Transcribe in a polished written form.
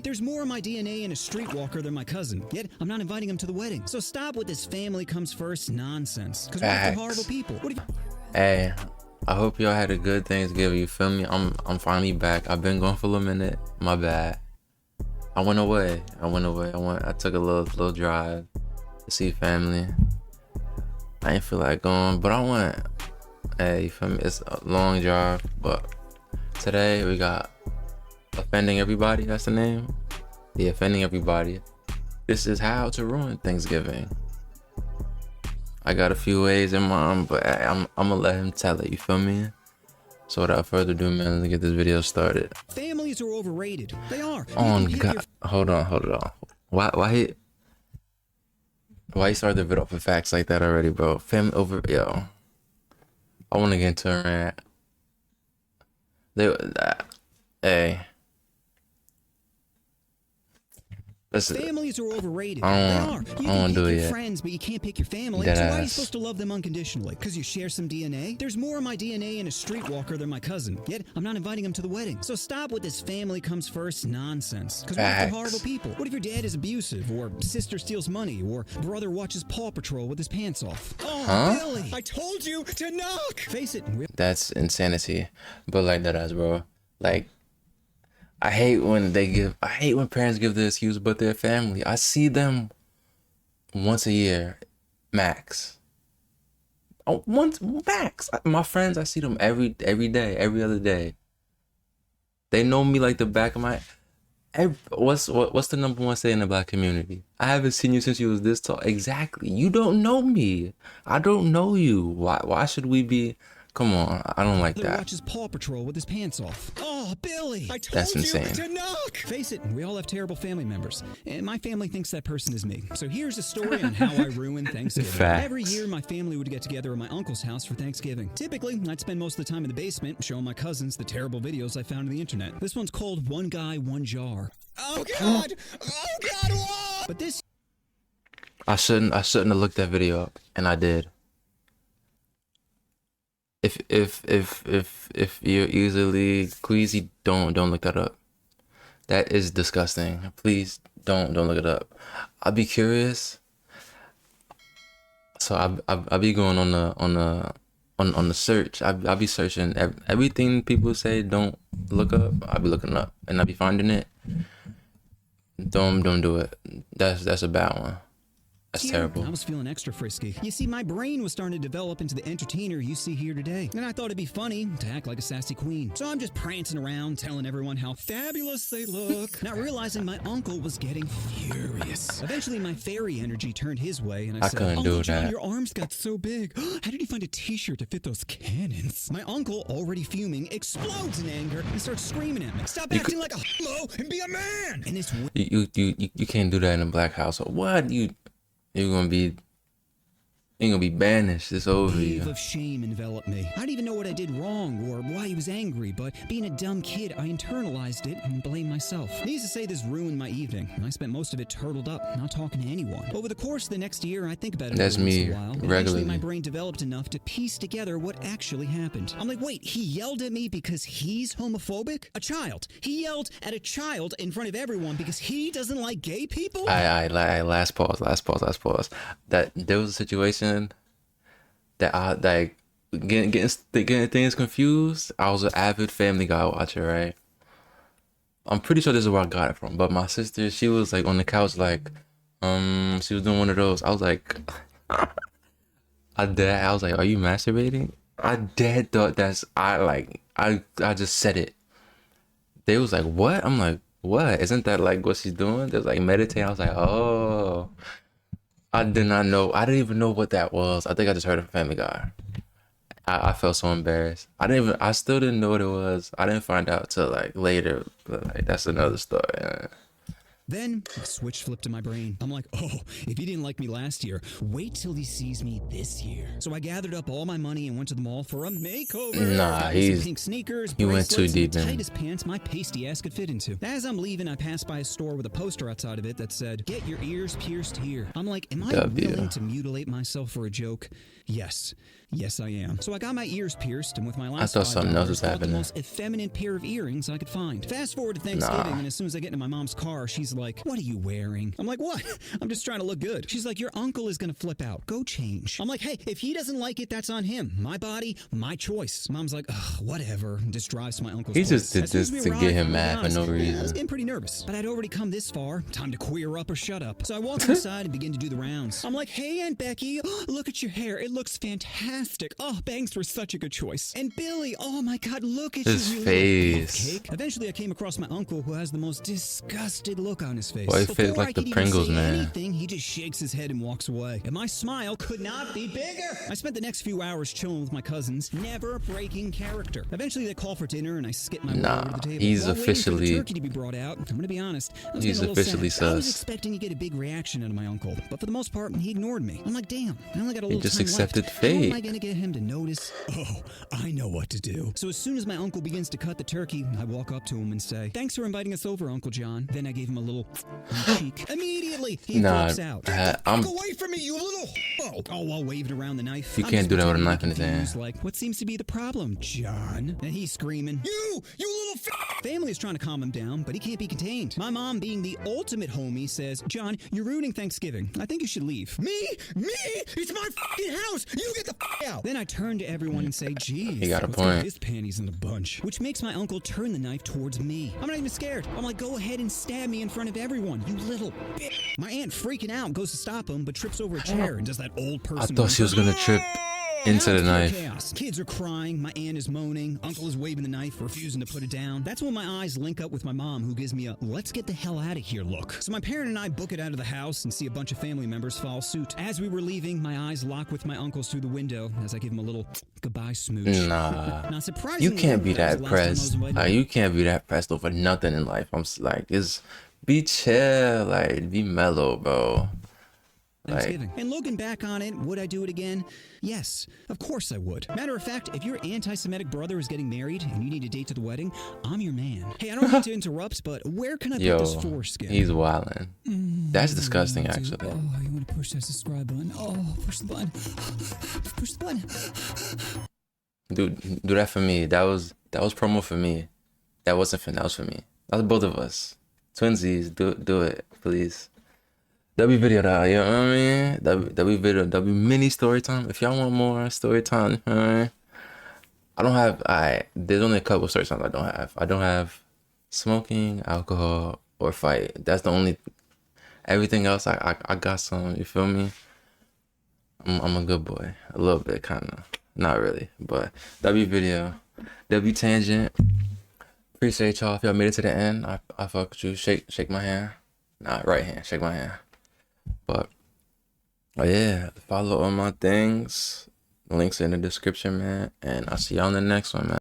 There's more of my DNA in a streetwalker than my cousin, yet I'm not inviting him to the wedding. So stop with this family comes first nonsense, because we're horrible people. What if Hey, I hope y'all had a good Thanksgiving, you feel me? I'm finally back. I've been gone for a minute. My bad. I went away. I took a little drive to see family. I ain't feel like going, but I went. Hey, you feel me? It's a long drive, but today we got Offending Everybody, that's the name. The Offending Everybody. This is how to ruin Thanksgiving. I got a few ways in mind, but I'm gonna let him tell it, you feel me? So without further ado, man, let's get this video started. families are overrated? They are. Oh God, hold on. Why you started the video off with facts like that already, bro? Family over, yo. I wanna get into a rant. Hey. Listen, Families are overrated. I They don't are. You wanna can do pick it your yet. friends, but you can't pick your family. Dead So why are you ass. supposed to love them unconditionally? Because you share some DNA? There's more of my DNA in a streetwalker than my cousin, yet I'm not inviting him to the wedding. So stop with this family comes first nonsense, because we're Facts. horrible people. What if your dad is abusive, or sister steals money, or brother watches Paw Patrol with his pants off? Oh, Huh? Billy! I told you to knock! Face it, That's insanity. But like that ass, bro. Like, I hate when parents give the excuse but their family. I see them once a year, max. Oh, once max. My friends, I see them every day, every other day. They know me like the back of my. What's the number one saying in the black community? I haven't seen you since you was this tall. Exactly. You don't know me. I don't know you. Why should we be? Come on, I don't like brother that. watches Paw Patrol with his pants off. Oh, Billy! I told That's you insane. to knock! Face it, we all have terrible family members. And my family thinks that person is me. So here's a story on how I ruin Thanksgiving. Facts. Every year, my family would get together at my uncle's house for Thanksgiving. Typically, I'd spend most of the time in the basement showing my cousins the terrible videos I found on the internet. This one's called One Guy, One Jar. Oh, God! Oh, God! Whoa! But this I shouldn't have looked that video up, and I did. If you're easily queasy, don't look that up. That is disgusting. Please don't look it up. I'll be curious. So I'll be going on the search. I'll be searching everything people say don't look up. I'll be looking up and I'll be finding it. Don't do it. That's a bad one. That's terrible. I was feeling extra frisky. You see, my brain was starting to develop into the entertainer you see here today. And I thought it'd be funny to act like a sassy queen. So I'm just prancing around, telling everyone how fabulous they look. Not realizing my uncle was getting furious. Eventually, my fairy energy turned his way, and I said, couldn't do Uncle John, that. your arms got so big. How did you find a t-shirt to fit those cannons? My uncle, already fuming, explodes in anger and starts screaming at me. Stop acting like a homo and be a man! And it's You can't do that in a black house. What you're gonna be banished. It's over wave you. of shame enveloped me. I didn't even know what I did wrong or why he was angry, but being a dumb kid, I internalized it and blamed myself. Needless to say, this ruined my evening, and I spent most of it turtled up, not talking to anyone. Over the course of the next year, I think about it That's every once me in a while, and regularly. eventually my brain developed enough to piece together what actually happened. I'm like, wait, he yelled at me because he's homophobic? A child. He yelled at a child in front of everyone because he doesn't like gay people? Last pause. That there was a situation that I like getting things confused. I was an avid Family Guy watcher, right? I'm pretty sure this is where I got it from. But my sister, she was like on the couch, like, she was doing one of those. I was like, I was like, are you masturbating? I dead thought I just said it. They was like, what? I'm like, what? Isn't that like what she's doing? They was like meditating. I was like, oh. I did not know. I didn't even know what that was. I think I just heard of Family Guy. I felt so embarrassed. I still didn't know what it was. I didn't find out till like later. But like that's another story. Then a switch flipped in my brain. I'm like, oh, if he didn't like me last year, wait till he sees me this year. So I gathered up all my money and went to the mall for a makeover. Nah, Got me some pink sneakers, he went too bracelets, deep and in. the tightest pants my pasty ass could fit into. As I'm leaving, I passed by a store with a poster outside of it that said, "Get your ears pierced here." I'm like, am I willing to mutilate myself for a joke? Yes. Yes, I am. So I got my ears pierced, and with my last I thought something else was bought happening. the most effeminate pair of earrings I could find. Fast forward to Thanksgiving, and as soon as I get into my mom's car, she's like, "What are you wearing?" I'm like, "What? I'm just trying to look good." She's like, "Your uncle is gonna flip out. Go change." I'm like, "Hey, if he doesn't like it, that's on him. My body, my choice." Mom's like, "Ugh, whatever." And just drives to my uncle's He place. just did As soon as this we to arrived, get him I'm mad for honest, no I was reason. getting pretty nervous, but I'd already come this far. Time to queer up or shut up. So I walk inside and begin to do the rounds. I'm like, "Hey, Aunt Becky, look at your hair. It looks fantastic. Oh, bangs were such a good choice. And Billy, oh my God, look at His you, face. cake." Eventually, I came across my uncle, who has the most disgusted look on his face. Boy, he Before feels I like the could even Pringles say man. anything, he just shakes his head and walks away. And my smile could not be bigger. I spent the next few hours chilling with my cousins, never breaking character. Eventually, they call for dinner, and I skip my way over to the table. He's While waiting for the officially- turkey to be brought out. I'm gonna be honest, I was He's getting a little officially sad. I was sus. expecting to get a big reaction out of my uncle, but for the most part, he ignored me. I'm like, damn, I only got a little just time accepted left. fate. How am I gonna get him to notice? Oh, I know what to do. So as soon as my uncle begins to cut the turkey, I walk up to him and say, "Thanks for inviting us over, Uncle John." Then I gave him a little on the cheek. Immediately, he flips out. I'm. Go away from me, you little... Oh, while waving around the knife. You I'm can't just do that with a pretending to knife be in his hand. confused, like, what seems to be the problem, John? And he's screaming, You little Family is trying to calm him down, but he can't be contained. My mom, being the ultimate homie, says, "John, you're ruining Thanksgiving. I think you should leave." Me? It's my fucking house. You get the out. Then I turn to everyone and say, "Geez, He got a let's get point. his panties in a bunch," which makes my uncle turn the knife towards me. I'm not even scared. I'm like, "Go ahead and stab me in front of everyone, you little bitch." My aunt, freaking out, goes to stop him, but trips over a chair and does that old person. I thought she was gonna trip into the knife. Chaos. Kids are crying. My aunt is moaning. Uncle is waving the knife, refusing to put it down. That's when my eyes link up with my mom, who gives me a "let's get the hell out of here" look. So my parent and I book it out of the house and see a bunch of family members follow suit. As we were leaving, my eyes lock with my uncle's through the window as I give him a little goodbye smooch. Nah. Now, surprisingly, You can't be that that was the last time I was pressed. invited. Like, you can't be that pressed over nothing in life. Just be chill, like be mellow, bro. Thanksgiving. And looking back on it, would I do it again? Yes, of course I would. Matter of fact, if your anti-Semitic brother is getting married and you need a date to the wedding, I'm your man. Hey, I don't mean to interrupt, but where can I put this foreskin? He's wildin'. That's disgusting, actually. Oh, you want to push that subscribe button? Oh, push the button. Push the button. Dude, do that for me. That was promo for me. That wasn't for. That was for me. That was both of us. Twinsies, do it, please. W video though, you know what I mean? W video, W mini story time. If y'all want more story time, you know what I mean? I don't have. There's only a couple story times I don't have. I don't have smoking, alcohol, or fight. That's the only. Everything else, I got some. You feel me? I'm a good boy, a little bit, kind of. Not really, but W video, W tangent. Appreciate y'all if y'all made it to the end. I fuck with you. Shake my hand. Nah, right hand. Shake my hand. But yeah, follow all my things. Links in the description, man. And I'll see y'all in the next one, man.